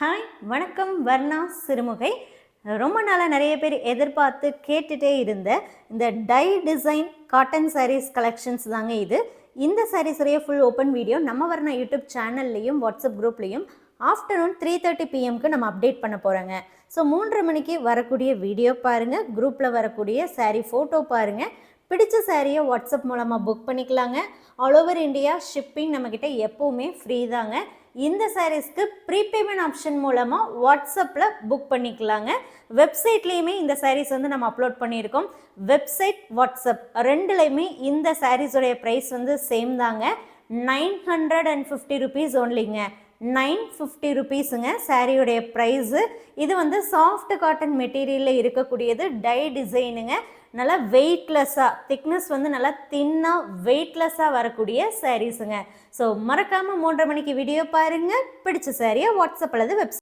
Hi வணக்கம் வர்ணா சிறுமுகை. ரொம்ப நாளாக நிறைய பேர் எதிர்பார்த்து கேட்டுகிட்டே இருந்த இந்த tie design cotton sarees collections தாங்க இது. இந்த சாரீஸுடைய ஃபுல் ஓப்பன் வீடியோ நம்ம வர்ணா யூடியூப் சேனல்லையும் வாட்ஸ்அப் குரூப்லேயும் ஆஃப்டர்நூன் 3:30 PM நம்ம அப்டேட் பண்ண போகிறோங்க. ஸோ 3:30 மணிக்கு வரக்கூடிய வீடியோ பாருங்கள், குரூப்பில் வரக்கூடிய சாரீ ஃபோட்டோ பாருங்கள். பிடிச்ச சாரியை வாட்ஸ்அப் மூலமாக புக் பண்ணிக்கலாங்க. ஆல் ஓவர் இந்தியா ஷிப்பிங் நம்மக்கிட்ட எப்போவுமே ஃப்ரீ தாங்க. இந்த சாரீஸ்க்கு ப்ரீபேமெண்ட் ஆப்ஷன் மூலமாக வாட்ஸ்அப்பில் புக் பண்ணிக்கலாங்க. வெப்சைட்லேயுமே இந்த சாரீஸ் நம்ம அப்லோட் பண்ணியிருக்கோம். வெப்சைட் வாட்ஸ்அப் ரெண்டுலேயுமே இந்த சாரீஸோடைய ப்ரைஸ் சேம் தாங்க. 950 rupees ஒன்லிங்க. 950 rupeesங்க சாரியோடைய ப்ரைஸு. இது சாஃப்ட் காட்டன் மெட்டீரியலில் இருக்கக்கூடியது, டை டிசைனுங்க. நல்லா வெயிட்லெஸ்ஸாக, திக்னஸ் நல்லா தின்னாக வெயிட்லெஸ்ஸாக வரக்கூடிய சாரீஸுங்க. ஸோ மறக்காமல் 3:30 மணிக்கு வீடியோ பாருங்கள். பிடிச்ச சாரியை வாட்ஸ்அப் அல்லது வெப்சைட்